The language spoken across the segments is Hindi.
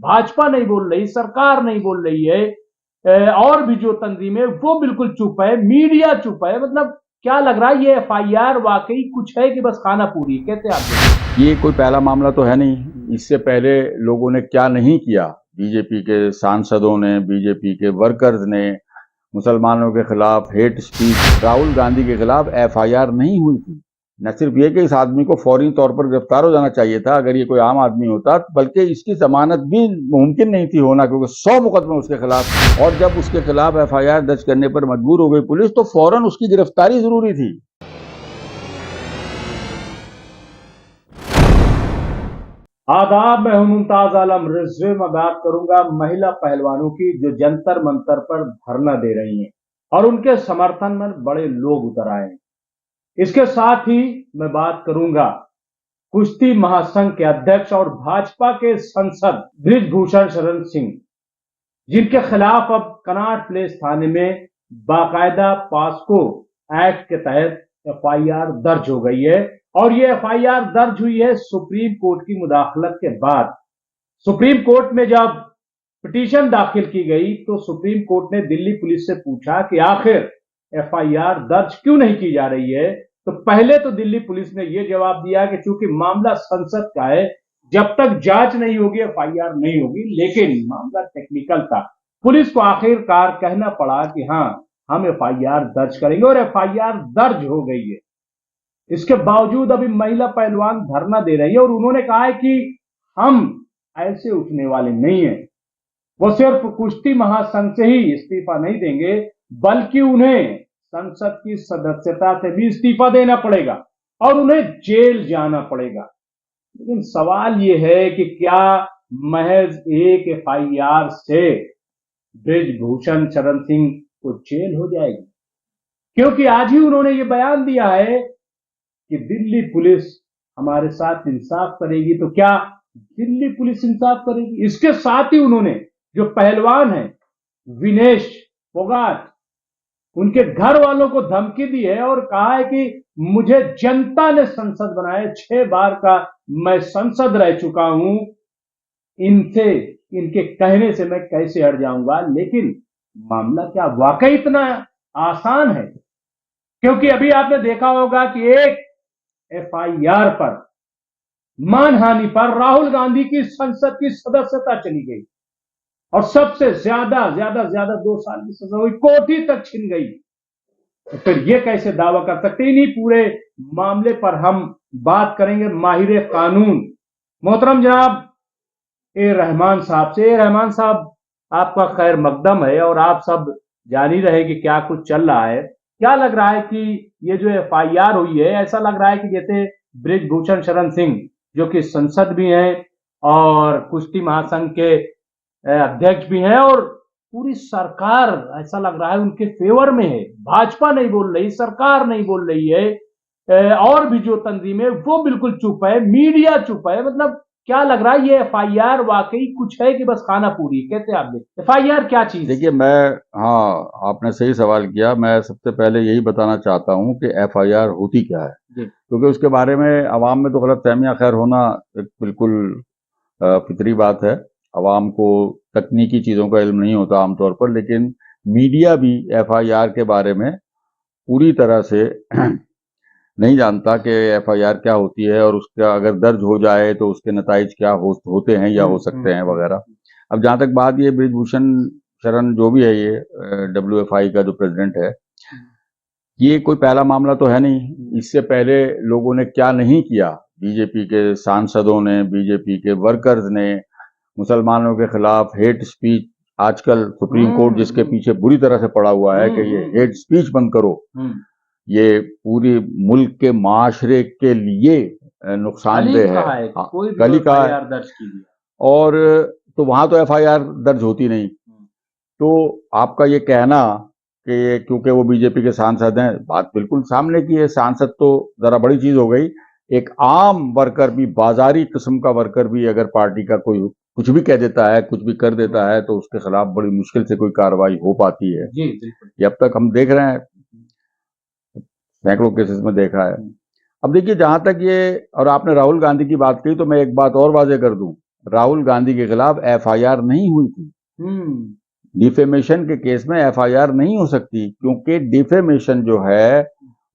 भाजपा नहीं बोल रही, सरकार नहीं बोल रही है, और भी जो तंजीम है वो बिल्कुल चुप है, मीडिया चुप है। मतलब क्या लग रहा है ये एफआईआर वाकई कुछ है कि बस खाना पूरी? कैसे आप देखते? ये कोई पहला मामला तो है नहीं। इससे पहले लोगों ने क्या नहीं किया, बीजेपी के सांसदों ने, बीजेपी के वर्कर्स ने मुसलमानों के खिलाफ हेट स्पीच, राहुल गांधी के खिलाफ एफआईआर नहीं हुई थी। न सिर्फ ये कि इस आदमी को फौरी तौर पर गिरफ्तार हो जाना चाहिए था अगर ये कोई आम आदमी होता, बल्कि इसकी जमानत भी मुमकिन नहीं थी होना, क्योंकि 100 मुकदमे उसके खिलाफ। और जब उसके खिलाफ एफआईआर दर्ज करने पर मजबूर हो गई पुलिस, तो फौरन उसकी गिरफ्तारी जरूरी थी। आदाब, मैं हूं मुमताज आलम रिजवी। मैं बात करूंगा महिला पहलवानों की जो जंतर मंतर पर धरना दे रही हैं और उनके समर्थन में बड़े लोग उतर आए हैं। इसके साथ ही मैं बात करूंगा कुश्ती महासंघ के अध्यक्ष और भाजपा के सांसद बृजभूषण शरण सिंह, जिनके खिलाफ अब कनॉट प्लेस थाने में बाकायदा पॉस्को एक्ट के तहत एफआईआर दर्ज हो गई है। और ये एफआईआर दर्ज हुई है सुप्रीम कोर्ट की मुदाखलत के बाद। सुप्रीम कोर्ट में जब पिटीशन दाखिल की गई तो सुप्रीम कोर्ट ने दिल्ली पुलिस से पूछा कि आखिर एफआईआर दर्ज क्यों नहीं की जा रही है। तो पहले तो दिल्ली पुलिस ने यह जवाब दिया कि चूंकि मामला संसद का है, जब तक जांच नहीं होगी एफआईआर नहीं होगी। लेकिन मामला टेक्निकल था, पुलिस को आखिरकार कहना पड़ा कि हाँ, हम एफआईआर दर्ज करेंगे और एफआईआर दर्ज हो गई है। इसके बावजूद अभी महिला पहलवान धरना दे रही है और उन्होंने कहा है कि हम ऐसे उठने वाले नहीं हैं। वो सिर्फ कुश्ती महासंघ से ही इस्तीफा नहीं देंगे, बल्कि उन्हें संसद की सदस्यता से भी इस्तीफा देना पड़ेगा और उन्हें जेल जाना पड़ेगा। लेकिन सवाल यह है कि क्या महज एक एफआईआर से बृजभूषण शरण सिंह को जेल हो जाएगी? क्योंकि आज ही उन्होंने ये बयान दिया है कि दिल्ली पुलिस हमारे साथ इंसाफ करेगी। तो क्या दिल्ली पुलिस इंसाफ करेगी? इसके साथ ही उन्होंने जो पहलवान है विनेश फोगाट, उनके घर वालों को धमकी दी है और कहा है कि मुझे जनता ने संसद बनाया, 6 बार का मैं संसद रह चुका हूं, इनसे, इनके कहने से मैं कैसे हट जाऊंगा। लेकिन मामला क्या वाकई इतना आसान है? क्योंकि अभी आपने देखा होगा कि एक एफआईआर पर, मानहानि पर राहुल गांधी की संसद की सदस्यता चली गई और सबसे ज्यादा 2 साल की सजा हुई, कोठी तक छिन गई। तो फिर ये कैसे दावा कर सकते? इन्हीं पूरे मामले पर हम बात करेंगे माहिर कानून मोहतरम जनाब ए रहमान साहब से। रहमान साहब, आपका खैर मकदम है और आप सब जान ही रहे कि क्या कुछ चल रहा है। क्या लग रहा है कि ये जो एफआईआर हुई है, ऐसा लग रहा है कि जैसे बृजभूषण शरण सिंह, जो कि संसद भी हैं और कुश्ती महासंघ के अध्यक्ष भी हैं, और पूरी सरकार ऐसा लग रहा है उनके फेवर में है। भाजपा नहीं बोल रही, सरकार नहीं बोल रही है, और भी जो तंजीम है वो बिल्कुल चुप है, मीडिया चुप है। मतलब क्या लग रहा है ये एफआईआर वाकई कुछ है कि बस खाना पूरी? कैसे आप देखते? एफआईआर क्या चीज? देखिए, हाँ, आपने सही सवाल किया। मैं सबसे पहले यही बताना चाहता हूँ कि एफआईआर होती क्या है, क्योंकि उसके बारे में अवाम में तो गलतफहमियां खैर होना एक बिल्कुल फितरी बात है। अवाम को तकनीकी चीज़ों का इल्म नहीं होता आमतौर पर, लेकिन मीडिया भी एफआईआर के बारे में पूरी तरह से नहीं जानता कि एफआईआर क्या होती है और उसका अगर दर्ज हो जाए तो उसके नताइज क्या होते हैं या हो सकते हैं वगैरह। अब जहाँ तक बात ये बृजभूषण शरण जो भी है, ये WFI का जो प्रेसिडेंट है, ये कोई पहला मामला तो है नहीं। इससे पहले लोगों ने क्या नहीं किया, बीजेपी के सांसदों ने, बीजेपी के वर्कर्स ने मुसलमानों के खिलाफ हेट स्पीच, आजकल सुप्रीम कोर्ट जिसके पीछे बुरी तरह से पड़ा हुआ है कि ये हेट स्पीच बंद करो, ये पूरी मुल्क के माशरे के लिए नुकसानदेह है। कल ही कहा है। और तो वहां तो एफआईआर दर्ज होती नहीं। तो आपका ये कहना कि क्योंकि वो बीजेपी के सांसद हैं, बात बिल्कुल सामने की है। सांसद तो जरा बड़ी चीज हो गई, एक आम वर्कर भी, बाजारी किस्म का वर्कर भी अगर पार्टी का कोई कुछ भी कह देता है, कुछ भी कर देता है, तो उसके खिलाफ बड़ी मुश्किल से कोई कार्रवाई हो पाती है। ये अब तक हम देख रहे हैं, सैकड़ों केसेस में देखा है। अब देखिए, जहां तक ये, और आपने राहुल गांधी की बात कही, तो मैं एक बात और वाजे कर दूं राहुल गांधी के खिलाफ एफआईआर नहीं हुई थी। डिफेमेशन के केस में एफआईआर नहीं हो सकती, क्योंकि डिफेमेशन जो है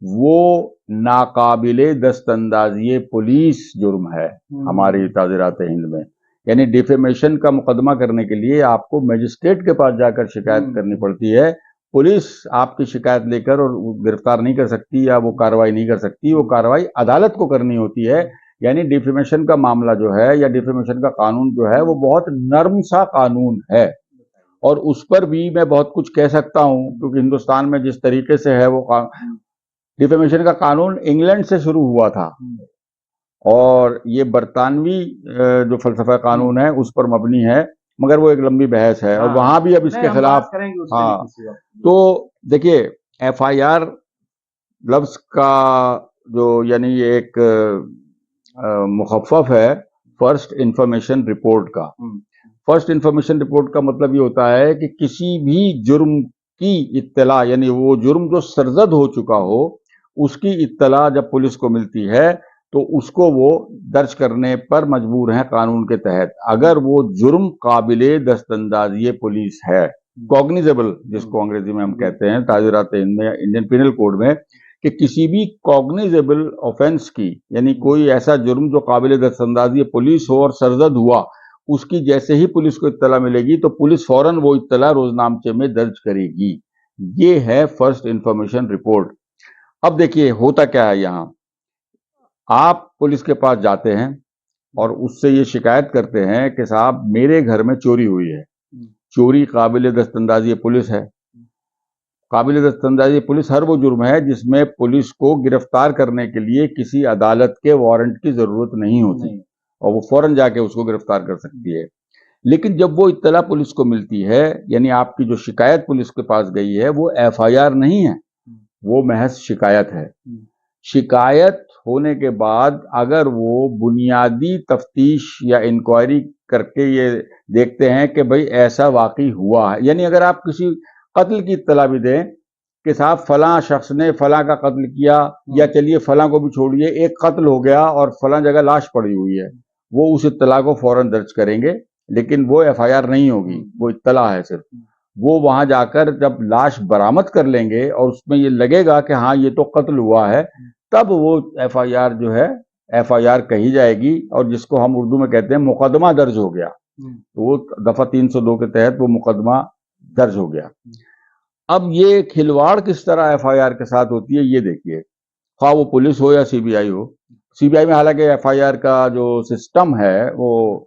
वो नाकाबिले दस्तंदाजी पुलिस जुर्म है हमारी ताज़ीरात हिंद में। यानी डिफेमेशन का मुकदमा करने के लिए आपको मजिस्ट्रेट के पास जाकर शिकायत करनी पड़ती है। पुलिस आपकी शिकायत लेकर और गिरफ्तार नहीं कर सकती या वो कार्रवाई नहीं कर सकती, वो कार्रवाई अदालत को करनी होती है। यानी डिफेमेशन का मामला जो है या डिफेमेशन का कानून जो है वो बहुत नर्म सा कानून है, और उस पर भी मैं बहुत कुछ कह सकता हूं, क्योंकि हिंदुस्तान में जिस तरीके से है वो डिफेमेशन का कानून इंग्लैंड से शुरू हुआ था, और ये बरतानवी जो फलसफा कानून है उस पर मबनी है, मगर वो एक लंबी बहस है। और वहां भी अब इसके खिलाफ तो देखिए एफआईआर लफ्ज का जो यानी एक मुखफ़फ़ है फर्स्ट इंफॉर्मेशन रिपोर्ट का। फर्स्ट इंफॉर्मेशन रिपोर्ट का मतलब ये होता है कि किसी भी जुर्म की इत्तला, यानी वो जुर्म जो सरजद हो चुका हो उसकी इत्तला जब पुलिस को मिलती है तो उसको वो दर्ज करने पर मजबूर है कानून के तहत, अगर वो जुर्म काबिले दस्तंदाजी पुलिस है, कॉग्निजेबल जिसको अंग्रेजी में हम कहते हैं ताज़ीरात हिंद में या इंडियन पिनल कोड में, कि किसी भी कॉग्निजेबल ऑफेंस की, यानी कोई ऐसा जुर्म जो काबिले दस्तंदाजी पुलिस हो और सरजद हुआ, उसकी जैसे ही पुलिस को इत्तला मिलेगी तो पुलिस फौरन वो इत्तला रोजनामचे में दर्ज करेगी। ये है फर्स्ट इंफॉर्मेशन रिपोर्ट। अब देखिए होता क्या है, यहां आप पुलिस के पास जाते हैं और उससे ये शिकायत करते हैं कि साहब मेरे घर में चोरी हुई है। चोरी काबिले दस्तंदाजी पुलिस है। काबिले दस्तंदाजी पुलिस हर वो जुर्म है जिसमें पुलिस को गिरफ्तार करने के लिए किसी अदालत के वारंट की जरूरत नहीं होती और वो फौरन जाके उसको गिरफ्तार कर सकती है। लेकिन जब वो इत्तला पुलिस को मिलती है, यानी आपकी जो शिकायत पुलिस के पास गई है वो एफआईआर नहीं है, वो महज शिकायत है। शिकायत होने के बाद अगर वो बुनियादी तफ्तीश या इंक्वायरी करके ये देखते हैं कि भाई ऐसा वाकई हुआ है, यानी अगर आप किसी कत्ल की इत्तला भी दें कि साहब फलां शख्स ने फलां का कत्ल किया, या चलिए फलां को भी छोड़िए एक कत्ल हो गया और फलां जगह लाश पड़ी हुई है, वो उस इत्तला को फौरन दर्ज करेंगे, लेकिन वो एफआईआर नहीं होगी, वो इत्तला है सिर्फ। वो वहां जाकर जब लाश बरामद कर लेंगे और उसमें ये लगेगा कि हाँ ये तो कत्ल हुआ है, तब वो एफआईआर जो है एफआईआर कही जाएगी, और जिसको हम उर्दू में कहते हैं मुकदमा दर्ज हो गया, तो वो दफा 302 के तहत वो मुकदमा दर्ज हो गया। अब ये खिलवाड़ किस तरह एफआईआर के साथ होती है ये देखिए, खा वो पुलिस हो या सीबीआई हो। सीबीआई में हालांकि एफआईआर का जो सिस्टम है वो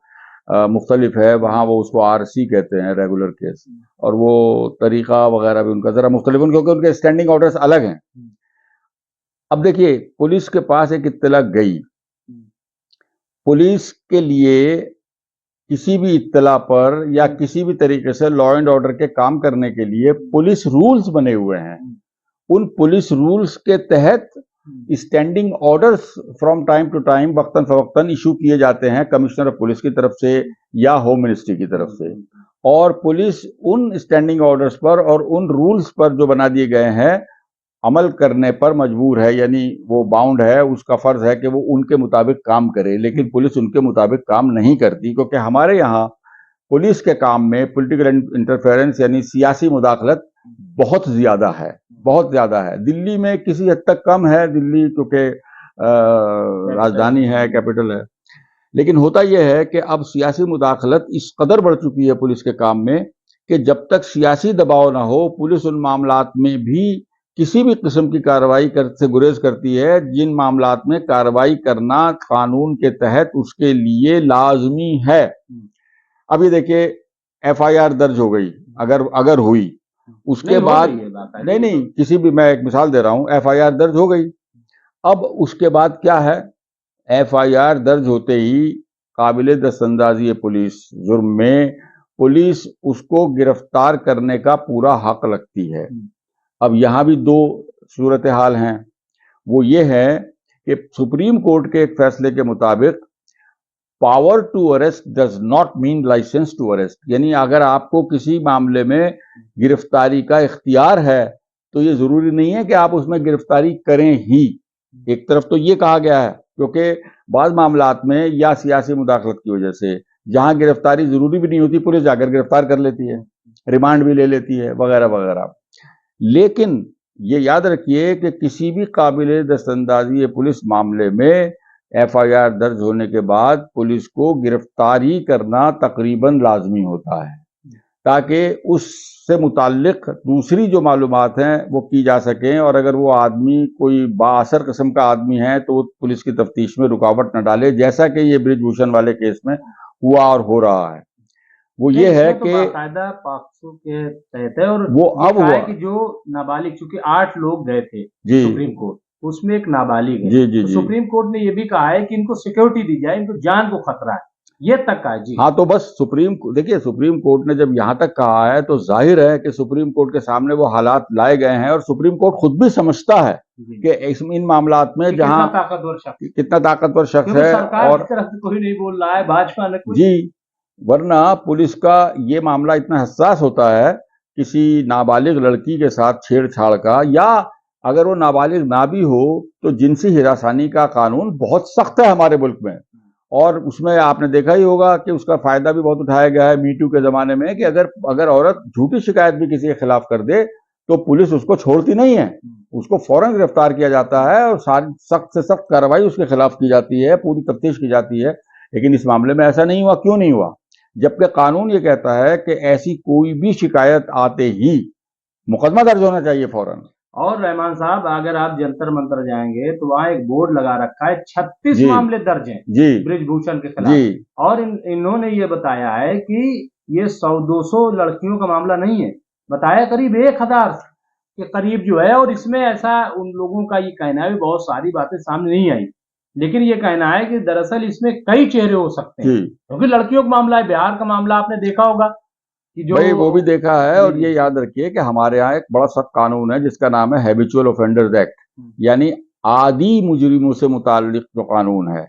मुख्तलिफ है, वहां वो उसको आरसी कहते हैं, रेगुलर केस, और वो तरीका वगैरह भी उनका जरा मुख्तलिफ, क्योंकि उनके स्टैंडिंग ऑर्डर्स अलग हैं। अब देखिए पुलिस के पास एक इत्तला गई, पुलिस के लिए किसी भी इत्तला पर या किसी भी तरीके से लॉ एंड ऑर्डर के काम करने के लिए पुलिस रूल्स बने हुए हैं। उन पुलिस रूल्स के तहत standing orders from time to time वक्तन फवक्तन इशू किए जाते हैं कमिश्नर ऑफ पुलिस की तरफ से या होम मिनिस्ट्री की तरफ से, और पुलिस उन स्टैंडिंग ऑर्डर्स पर और उन रूल्स पर जो बना दिए गए हैं अमल करने पर मजबूर है, यानी वो बाउंड है, उसका फर्ज है कि वो उनके मुताबिक काम करे। लेकिन पुलिस उनके मुताबिक काम नहीं करती, क्योंकि हमारे यहाँ पुलिस के काम में पॉलिटिकल इंटरफेरेंस यानी सियासी मुदाखलत बहुत ज्यादा है, बहुत ज्यादा है। दिल्ली में किसी हद तक कम है, दिल्ली क्योंकि राजधानी है, कैपिटल है, लेकिन होता यह है कि अब सियासी मुदाखलत इस कदर बढ़ चुकी है पुलिस के काम में कि जब तक सियासी दबाव ना हो पुलिस उन मामलात में भी किसी भी किस्म की कार्रवाई से गुरेज करती है जिन मामलात में कार्रवाई करना कानून के तहत उसके लिए लाजमी है। अभी देखिए एफआईआर दर्ज हो गई, अगर हुई, उसके बाद नहीं किसी भी, मैं एक मिसाल दे रहा हूं, एफआईआर दर्ज हो गई। अब उसके बाद क्या है, एफआईआर दर्ज होते ही काबिले दस्तंदाजी पुलिस जुर्म में पुलिस उसको गिरफ्तार करने का पूरा हक रखती है। अब यहां भी दो सूरत हाल हैं, वो ये है कि सुप्रीम कोर्ट के एक फैसले के मुताबिक power to arrest does not mean licence to arrest, यानी अगर आपको किसी मामले में गिरफ्तारी का इख्तियार है तो ये जरूरी नहीं है कि आप उसमें गिरफ्तारी करें ही। एक तरफ तो ये कहा गया है, क्योंकि बाद मामलात में या सियासी मुदाखलत की वजह से जहां गिरफ्तारी जरूरी भी नहीं होती, पुलिस जाकर गिरफ्तार कर लेती है, रिमांड भी ले लेती है, वगैरह वगैरह। लेकिन ये याद रखिए कि किसी भी काबिल दस्तंदाजी पुलिस मामले में एफआईआर दर्ज होने के बाद पुलिस को गिरफ्तार ही करना तकरीबन लाजमी होता है, ताकि उससे मुताल्लिक दूसरी जो मालूमात हैं वो की जा सकें, और अगर वो आदमी कोई बाअसर किस्म का आदमी है तो वो पुलिस की तफ्तीश में रुकावट न डाले, जैसा कि ये बृजभूषण वाले केस में हुआ और हो रहा है। वो ये है तो कि बाकायदा पॉक्सो के तहत है, और वो अब हुआ हुआ है कि जो नाबालिग, चूंकि 8 लोग गए थे जी सुप्रीम कोर्ट, उसमें एक नाबालिग है, जी जी तो जी सुप्रीम कोर्ट ने ये भी कहा है कि इनको सिक्योरिटी दी जाए, इनको जान को खतरा है, ये तक का है जी। हाँ, तो बस देखिए सुप्रीम कोर्ट ने जब यहां तक कहा है तो जाहिर है कि सुप्रीम कोर्ट के सामने वो हालात लाए गए हैं, और सुप्रीम कोर्ट खुद भी समझता है कि इन मामलात में जहां कितना ताकतवर शख्स है, सरकार और की तरफ से कोई नहीं बोल रहा है, भाजपा ने कुछ जी, वरना पुलिस का ये मामला इतना हसास होता है, किसी नाबालिग लड़की के साथ छेड़छाड़ का, या अगर वो नाबालिग ना भी हो तो जिनसी हिरासानी का कानून बहुत सख्त है हमारे मुल्क में, और उसमें आपने देखा ही होगा कि उसका फायदा भी बहुत उठाया गया है मीटू के जमाने में, कि अगर औरत झूठी शिकायत भी किसी के खिलाफ कर दे तो पुलिस उसको छोड़ती नहीं है, उसको फौरन गिरफ्तार किया जाता है और सारी सख्त से सख्त कार्रवाई उसके खिलाफ की जाती है, पूरी तफ्तीश की जाती है। लेकिन इस मामले में ऐसा नहीं हुआ। क्यों नहीं हुआ? जबकि कानून ये कहता है कि ऐसी कोई भी शिकायत आते ही मुकदमा दर्ज होना चाहिए फौरन। और रहमान साहब, अगर आप जंतर मंतर जाएंगे तो वहां एक बोर्ड लगा रखा है, 36 मामले दर्ज हैं जी बृजभूषण के खिलाफ, और इन्होंने ये बताया है कि ये 100-200 लड़कियों का मामला नहीं है, बताया करीब 1000 के करीब जो है। और इसमें ऐसा उन लोगों का ये कहना है, बहुत सारी बातें सामने नहीं आई, लेकिन ये कहना है कि दरअसल इसमें कई चेहरे हो सकते हैं, क्योंकि लड़कियों का मामला है। बिहार का मामला आपने देखा होगा कि जो भाई वो भी देखा है, और ये याद रखिए कि हमारे यहाँ एक बड़ा सख्त कानून है जिसका नाम है हैबिचुअल ऑफेंडर्स एक्ट, यानी आदि मुजरिमों से मुताल्लिक जो कानून है।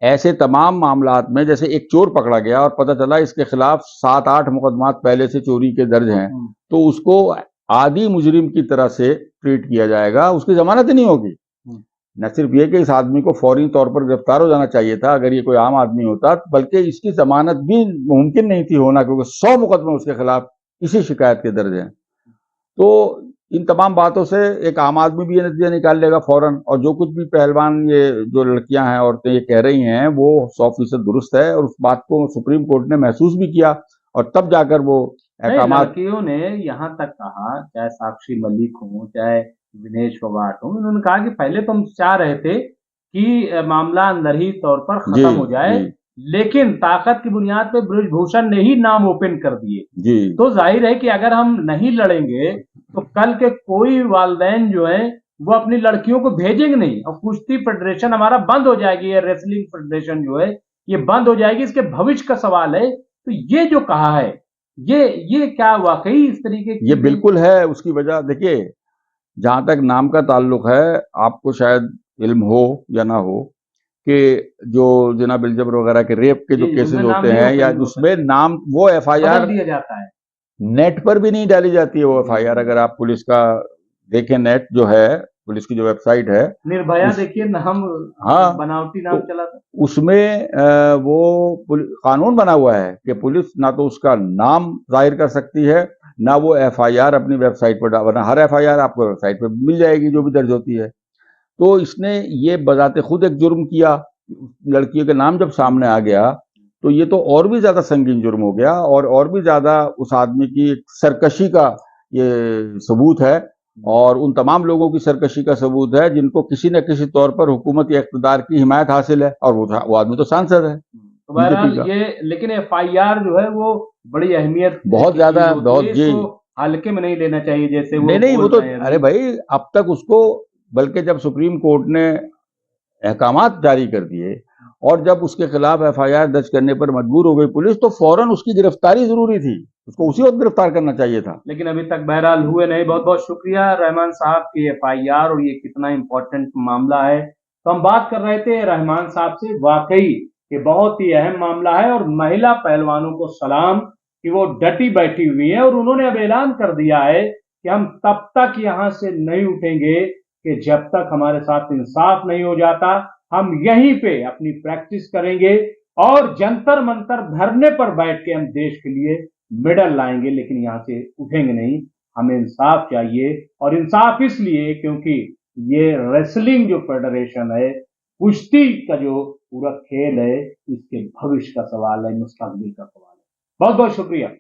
ऐसे तमाम मामलात में जैसे एक चोर पकड़ा गया और पता चला इसके खिलाफ 7-8 मुकदमात पहले से चोरी के दर्ज हैं, तो उसको आदि मुजरिम की तरह से ट्रीट किया जाएगा, उसकी जमानत ही नहीं होगी। न सिर्फ ये कि इस आदमी को फौरी तौर पर गिरफ्तार हो जाना चाहिए था अगर ये कोई आम आदमी होता, बल्कि इसकी जमानत भी मुमकिन नहीं थी होना, क्योंकि 100 मुकदमे उसके खिलाफ इसी शिकायत के दर्ज हैं। तो इन तमाम बातों से एक आम आदमी भी ये नतीजा निकाल लेगा फौरन, और जो कुछ भी पहलवान, ये जो लड़कियां हैं, औरतें ये कह रही हैं, वो 100% दुरुस्त है, और उस बात को सुप्रीम कोर्ट ने महसूस भी किया, और तब जाकर वो लड़कियों ने यहाँ तक कहा, चाहे साक्षी मलिक हो, चाहे विनेश फोगाट हो, उन्होंने कहा कि पहले तो हम चाह रहे थे कि मामला अंदर ही तौर पर खत्म हो जाए, लेकिन ताकत की बुनियाद पे बृजभूषण ने ही नाम ओपन कर दिए, तो जाहिर है कि अगर हम नहीं लड़ेंगे तो कल के कोई वालिदैन जो है वो अपनी लड़कियों को भेजेंगे नहीं, और कुश्ती फेडरेशन हमारा बंद हो जाएगी, ये रेसलिंग फेडरेशन जो है ये बंद हो जाएगी, इसके भविष्य का सवाल है। तो ये जो कहा है, ये क्या वाकई इस तरीके की? ये बिल्कुल है। उसकी वजह देखिए, जहां तक नाम का ताल्लुक है, आपको शायद इल्म हो या ना हो कि जो जिना बिलजबर वगैरह के रेप के जो केसेस होते हैं, या उसमें नाम वो एफआईआर दिया जाता है, नेट पर भी नहीं डाली जाती है। वो एफआईआर अगर आप पुलिस का देखें, नेट जो है पुलिस की जो वेबसाइट है, निर्भया देखिए नाम, हाँ, बनावटी नाम तो चला था उसमें वो कानून बना हुआ है कि पुलिस ना तो उसका नाम जाहिर कर सकती है, ना वो एफआईआर अपनी वेबसाइट पर डालना। हर एफआईआर आपको वेबसाइट पर मिल जाएगी जो भी दर्ज होती है। तो इसने ये बजाते खुद एक जुर्म किया, लड़कियों के नाम जब सामने आ गया तो ये तो और भी ज्यादा संगीन जुर्म हो गया, और भी ज्यादा उस आदमी की सरकशी का ये सबूत है, और उन तमाम लोगों की सरकशी का सबूत है जिनको किसी न किसी तौर पर हुकूमत या इक़्तिदार की हिमायत हासिल है, और वो आदमी तो सांसद है। तो बहरहाल ये, लेकिन एफआईआर जो है वो बड़ी अहमियत, बहुत ज्यादा, बहुत जी, हल्के में नहीं लेना चाहिए, जैसे वो नहीं वो तो, अरे भाई अब तक उसको, बल्कि जब सुप्रीम कोर्ट ने अहकामात जारी कर दिए और जब उसके खिलाफ एफआईआर दर्ज करने पर मजबूर हो गई पुलिस, तो फौरन उसकी गिरफ्तारी जरूरी थी, उसको उसी वक्त गिरफ्तार करना चाहिए था, लेकिन अभी तक बहरहाल हुए नहीं। बहुत बहुत शुक्रिया रहमान साहब की एफआईआर, और ये कितना इंपॉर्टेंट मामला है। तो हम बात कर रहे थे रहमान साहब से, वाकई ये बहुत ही अहम मामला है, और महिला पहलवानों को सलाम कि वो डटी बैठी हुई है, और उन्होंने अब ऐलान कर दिया है कि हम तब तक यहां से नहीं उठेंगे कि जब तक हमारे साथ इंसाफ नहीं हो जाता। हम यहीं पे अपनी प्रैक्टिस करेंगे, और जंतर मंतर धरने पर बैठ के हम देश के लिए मेडल लाएंगे, लेकिन यहां से उठेंगे नहीं। हमें इंसाफ चाहिए, और इंसाफ इसलिए क्योंकि ये रेसलिंग जो फेडरेशन है, कुश्ती का जो पूरा खेल है, इसके भविष्य का सवाल है, मुस्तकबिल का सवाल है। बहुत बहुत शुक्रिया।